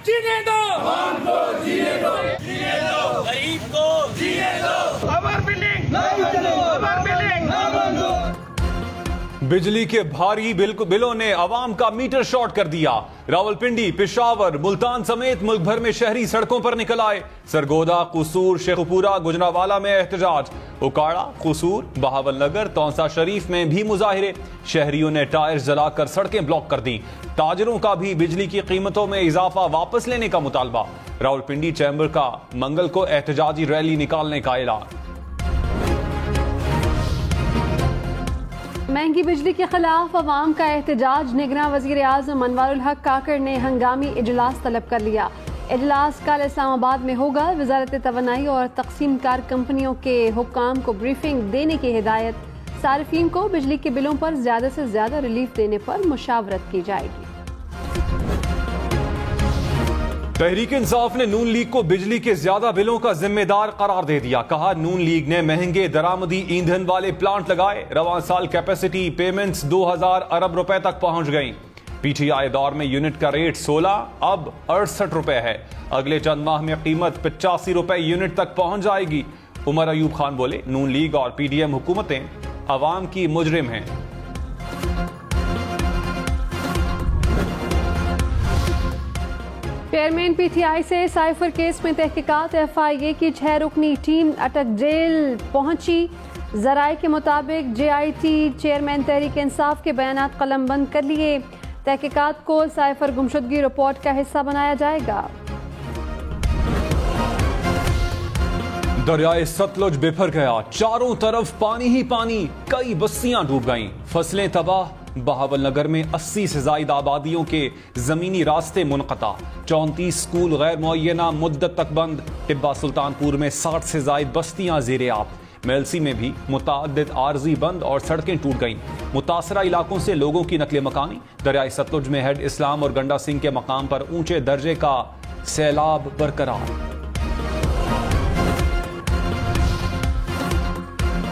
जीने दो, आवाम को जीने दो, गरीब को जीने दो, ओवर बिल्डिंग नहीं चलो, ओवर बिल्डिंग ना बंद हो। बिजली के भारी बिलों ने अवाम का मीटर शॉर्ट कर दिया। रावलपिंडी, पेशावर, मुल्तान समेत मुल्क भर में शहरी सड़कों पर निकल आए। सरगोदा, कसूर, शेखुपुरा, गुजरावाला में एहतजाज। उकाड़ा, कसूर, बहावल नगर, तौंसा शरीफ में भी मुजाहिरे। शहरियों ने टायर जलाकर सड़कें ब्लॉक कर दी। ताजरों का भी बिजली की कीमतों में इजाफा वापस लेने का मुतालबा। रावलपिंडी चैम्बर का मंगल को एहतजाजी रैली निकालने का ऐलान। महंगी बिजली के खिलाफ अवाम का एहतजाज। निगरां वजीर आज़म अनवारुल हक काकड़ ने हंगामी इजलास तलब कर लिया। इजलास कल इस्लामाबाद में होगा। वजारत तवानाई और तकसीम कार कंपनियों के हुक्काम को ब्रीफिंग देने की हिदायत। सार्फिन को बिजली के बिलों पर ज्यादा से ज्यादा रिलीफ देने पर मुशावरत की जाएगी। तहरीक इंसाफ ने नून लीग को बिजली के ज्यादा बिलों का जिम्मेदार करार दे दिया। कहा, नून लीग ने महंगे दरामदी ईंधन वाले प्लांट लगाए। रवां साल कैपेसिटी पेमेंट्स 2000 अरब रुपए तक पहुंच गई। पीटीआई दौर में यूनिट का रेट 16 अब 68 रुपए है। अगले चंद माह में कीमत 85 रुपए यूनिट तक पहुंच जाएगी। उमर अयूब खान बोले, नून लीग और पीडीएम हुकूमतें अवाम की मुजरिम हैं। चेयरमैन पीटीआई से साइफर केस में तहकीकात। एफआईए की 6 रुकनी टीम अटक जेल पहुंची। जराये के मुताबिक जेआईटी चेयरमैन तहरीक इंसाफ के बयानात कलमबंद कर लिए। तहकीकात को साइफर गुमशुदगी रिपोर्ट का हिस्सा बनाया जाएगा। दरियाए सतलुज बिफर गया, चारों तरफ पानी ही पानी। कई बस्तियां डूब गईं, फसलें तबाह। बहावल नगर में 80 से ज्यादा आबादियों के जमीनी रास्ते मुनक़ता। 34 स्कूल गैर मुअय्यना मुद्दत तक बंद। टिब्बा सुल्तानपुर में 60 से ज्यादा बस्तियां ज़ेरे आब। मेलसी में भी मुतअद्दिद आर्जी बंद और सड़कें टूट गईं। मुतासरा इलाकों से लोगों की नकले मकानी। दरियाए सतलुज में हेड इस्लाम और गंडा सिंह के मकाम पर ऊंचे दर्जे का सैलाब बरकरार।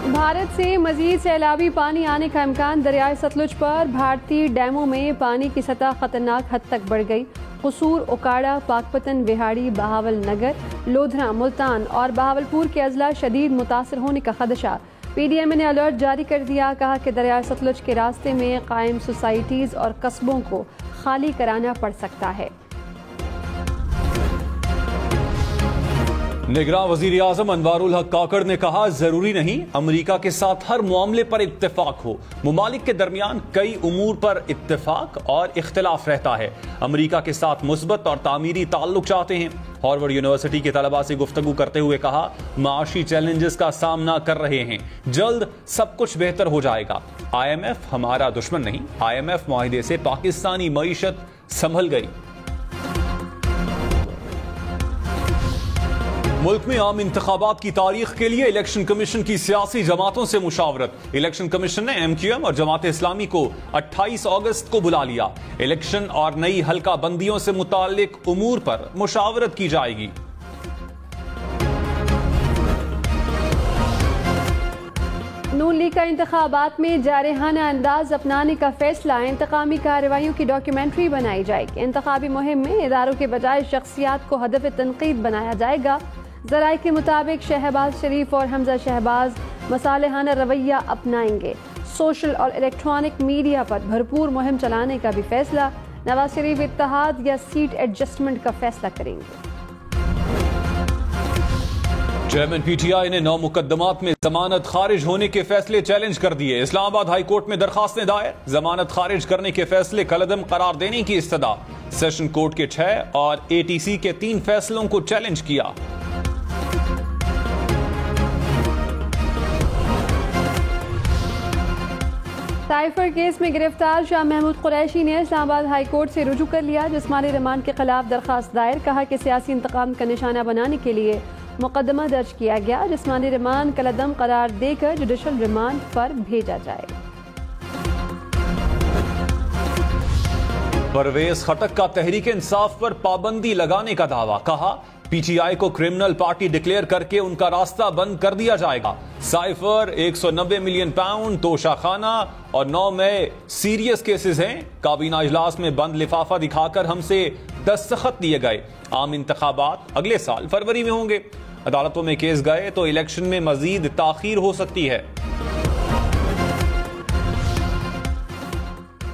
भारत से मजीद सैलाबी पानी आने का इम्कान। दरियाए सतलुज पर भारतीय डैमों में पानी की सतह खतरनाक हद तक बढ़ गई। कसूर, उकाड़ा, पाकपतन, विहाड़ी, बहावल नगर, लोधरा, मुल्तान और बहावलपुर के अजला शदीद मुतासर होने का खदशा। पीडीएम ने अलर्ट जारी कर दिया। कहा कि दरियाए सतलुज के रास्ते में कायम सोसाइटीज और कस्बों को खाली कराना पड़ सकता है। निगरां वजीर आज़म अनवारुल हक काकड़ ने कहा, जरूरी नहीं अमरीका के साथ हर मामले पर इत्तेफाक हो। मुमालिक के दरमियान कई उमूर पर इत्तेफाक और इख्तिलाफ रहता है। अमरीका के साथ मुस्बत और तामीरी ताल्लुक चाहते हैं। हार्वर्ड यूनिवर्सिटी के तलबा से गुफ्तगू करते हुए कहा, माशी चैलेंजेस का सामना कर रहे हैं, जल्द सब कुछ बेहतर हो जाएगा। IMF हमारा दुश्मन नहीं। IMF मुआहिदे से पाकिस्तानी मईशत संभल गई। मुल्क में आम इंतखाबात की तारीख के लिए इलेक्शन कमीशन की सियासी जमातों से मुशावरत। इलेक्शन कमीशन ने MQM और जमात इस्लामी को 28 अगस्त को बुला लिया। इलेक्शन और नई हल्का बंदियों से मुताल्लिक उमूर पर मुशावरत की जाएगी। नून लीग का इंतखाबात में जारहाना अंदाज अपनाने का फैसला। इंतकामी कार्रवाइयों की डॉक्यूमेंट्री बनाई जाएगी। इंतखाबी मुहिम में इदारों के बजाय शख्सियात को हदफ तनकीद बनाया जाएगा। ज़राए के मुताबिक शहबाज शरीफ और हमजा शहबाज मसालेहाना रवैया अपनाएंगे। सोशल और इलेक्ट्रॉनिक मीडिया पर भरपूर मुहिम चलाने का भी फैसला। नवाज शरीफ इत्तेहाद या सीट एडजस्टमेंट का फैसला करेंगे। चेयरमैन पीटीआई ने 9 मुकदमात में जमानत खारिज होने के फैसले चैलेंज कर दिए। इस्लामाबाद हाई कोर्ट में दरखास्तें दायर। जमानत खारिज करने के फैसले कलअदम करार देने की इस्तदा। सेशन कोर्ट के 6 और ATC के 3 फैसलों को चैलेंज किया। साइफर केस में गिरफ्तार शाह महमूद कुरैशी ने इस्लामाबाद हाई कोर्ट से रुजू कर लिया। जिस्मानी रिमांड के खिलाफ दरखास्त दायर। कहा कि सियासी इंतकाम का निशाना बनाने के लिए मुकदमा दर्ज किया गया। जिस्मानी रिमांड कलअदम करार देकर जुडिशल रिमांड पर भेजा जाए। परवेज खटक का तहरीक इंसाफ पर पाबंदी लगाने का दावा। कहा, پی ٹی آئی کو کرمنل پارٹی ڈکلیئر کر کے ان کا راستہ بند کر دیا جائے گا. سائفر 190 ملین پاؤنڈ توشہ خانہ اور 9 میں سیریس کیسز ہیں. کابینہ اجلاس میں بند لفافہ دکھا کر ہم سے دستخط لیے گئے. عام انتخابات اگلے سال فروری میں ہوں گے. عدالتوں میں کیس گئے تو الیکشن میں مزید تاخیر ہو سکتی ہے.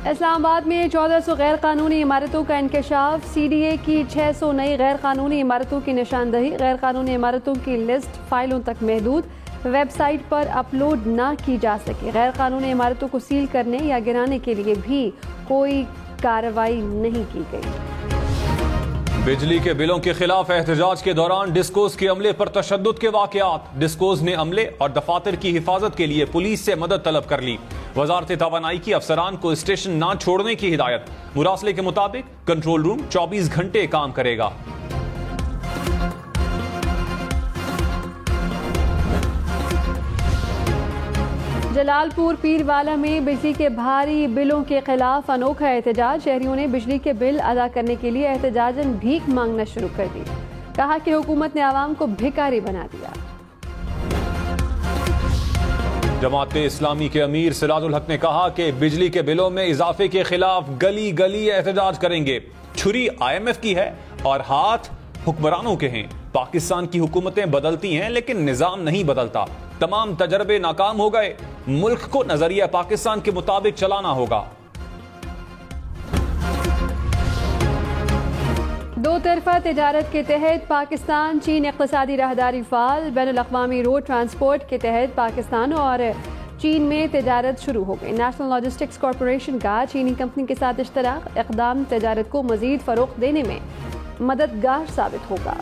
اسلام آباد میں 1400 غیر قانونی عمارتوں کا انکشاف. سی ڈی اے کی 600 نئی غیر قانونی عمارتوں کی نشاندہی. غیر قانونی عمارتوں کی لسٹ فائلوں تک محدود, ویب سائٹ پر اپلوڈ نہ کی جا سکے. غیر قانونی عمارتوں کو سیل کرنے یا گرانے کے لیے بھی کوئی کارروائی نہیں کی گئی. بجلی کے بلوں کے خلاف احتجاج کے دوران ڈسکوز کے عملے پر تشدد کے واقعات. ڈسکوز نے عملے اور دفاتر کی حفاظت کے لیے پولیس سے مدد طلب کر لی. وزارت توانائی کی افسران کو اسٹیشن نہ چھوڑنے کی ہدایت. مراسلے کے مطابق کنٹرول روم 24 گھنٹے کام کرے گا. جلال پور پیروالا میں بجلی کے بھاری بلوں کے خلاف انوکھا احتجاج. شہریوں نے بجلی کے بل ادا کرنے کے لیے احتجاجاً بھیک مانگنا شروع کر دی. کہا کہ حکومت نے عوام کو بھکاری بنا دیا. جماعت اسلامی کے امیر سراج الحق نے کہا کہ بجلی کے بلوں میں اضافے کے خلاف گلی گلی احتجاج کریں گے. چھری آئی ایم ایف کی ہے اور ہاتھ حکمرانوں کے ہیں. پاکستان کی حکومتیں بدلتی ہیں لیکن نظام نہیں بدلتا. تمام تجربے ناکام ہو گئے. ملک کو نظریہ پاکستان کے مطابق چلانا ہوگا. دو طرفہ تجارت کے تحت پاکستان چین اقتصادی راہداری فعال. بین الاقوامی روڈ ٹرانسپورٹ کے تحت پاکستان اور چین میں تجارت شروع ہو گئی. نیشنل لاجسٹکس کارپوریشن کا چینی کمپنی کے ساتھ اشتراک اقدام تجارت کو مزید فروغ دینے میں مددگار ثابت ہوگا.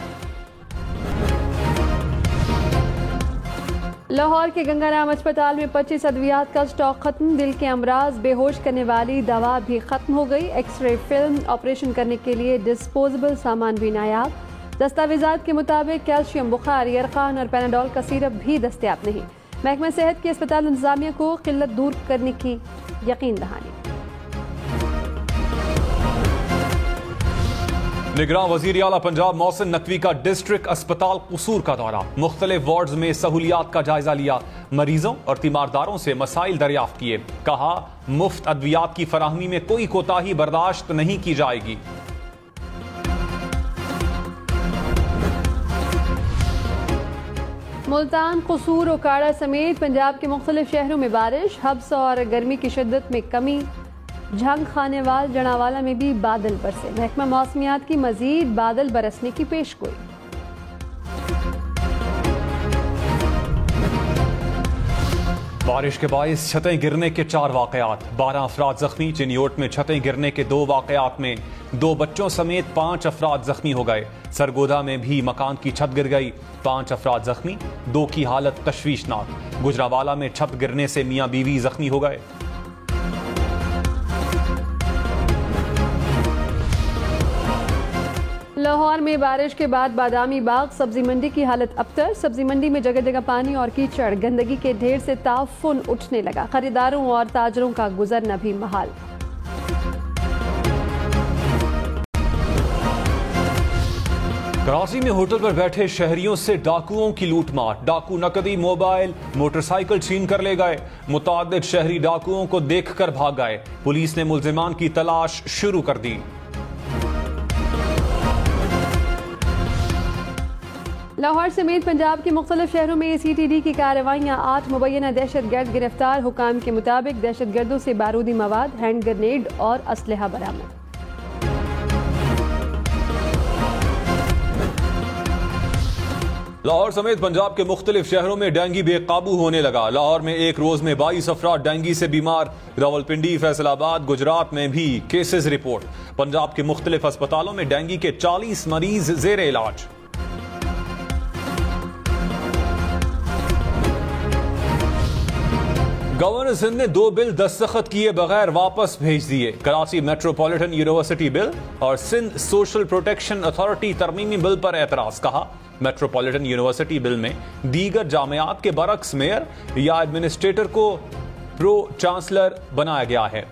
لاہور کے گنگا رام اسپتال میں 25 ادویات کا سٹاک ختم. دل کے امراض, بے ہوش کرنے والی دوا بھی ختم ہو گئی. ایکس رے فلم, آپریشن کرنے کے لیے ڈسپوزیبل سامان بھی نایاب. دستاویزات کے مطابق کیلشیم بخار, یرقان اور پیناڈول کا سیرپ بھی دستیاب نہیں. محکمہ صحت کی اسپتال انتظامیہ کو قلت دور کرنے کی یقین دہانی. نگراں وزیر اعلیٰ پنجاب محسن نقوی کا ڈسٹرکٹ اسپتال قصور کا دورہ. مختلف وارڈز میں سہولیات کا جائزہ لیا. مریضوں اور تیمارداروں سے مسائل دریافت کیے. کہا مفت ادویات کی فراہمی میں کوئی کوتاہی برداشت نہیں کی جائے گی. ملتان, قصور, اوکاڑا سمیت پنجاب کے مختلف شہروں میں بارش. حبس اور گرمی کی شدت میں کمی. جھنگ, خانیوال, جڑاوالا میں بھی بادل برسے. محکمہ موسمیات کی مزید بادل برسنے کی پیش گوئی. بارش کے باعث چھتیں گرنے کے 4 واقعات. 12 افراد زخمی. چنیوٹ میں چھتیں گرنے کے 2 واقعات میں 2 بچوں سمیت 5 افراد زخمی ہو گئے. سرگودا میں بھی مکان کی چھت گر گئی. 5 افراد زخمی, 2 کی حالت تشویشناک. گجراوالا میں چھت گرنے سے میاں بیوی زخمی ہو گئے. لاہور میں بارش کے بعد بادامی باغ سبزی منڈی کی حالت ابتر. سبزی منڈی میں جگہ جگہ پانی اور کیچڑ, گندگی کے ڈھیر سے تعفن اٹھنے لگا. خریداروں اور تاجروں کا گزرنا بھی محال. کراچی میں ہوٹل پر بیٹھے شہریوں سے ڈاکوؤں کی لوٹ مار. ڈاکو نقدی, موبائل, موٹر سائیکل چھین کر لے گئے. متعدد شہری ڈاکوؤں کو دیکھ کر بھاگ گئے. پولیس نے ملزمان کی تلاش شروع کر دی. لاہور سمیت پنجاب کے مختلف شہروں میں سی ٹی ڈی کی کارروائیاں. 8 مبینہ دہشت گرد گرفتار. حکام کے مطابق دہشت گردوں سے بارودی مواد, ہینڈ گرنیڈ اور اسلحہ برآمد. لاہور سمیت پنجاب کے مختلف شہروں میں ڈینگی بے قابو ہونے لگا. لاہور میں ایک روز میں 22 افراد ڈینگی سے بیمار. راولپنڈی, فیصل آباد, گجرات میں بھی کیسز رپورٹ. پنجاب کے مختلف اسپتالوں میں ڈینگی کے 40 مریض زیر علاج. گورنر سندھ نے 2 بل دستخط کیے بغیر واپس بھیج دیے. کراچی میٹروپولیٹن یونیورسٹی بل اور سندھ سوشل پروٹیکشن اتھارٹی ترمیمی بل پر اعتراض. کہا میٹروپولیٹن یونیورسٹی بل میں دیگر جامعات کے برعکس میئر یا ایڈمنسٹریٹر کو پرو چانسلر بنایا گیا ہے.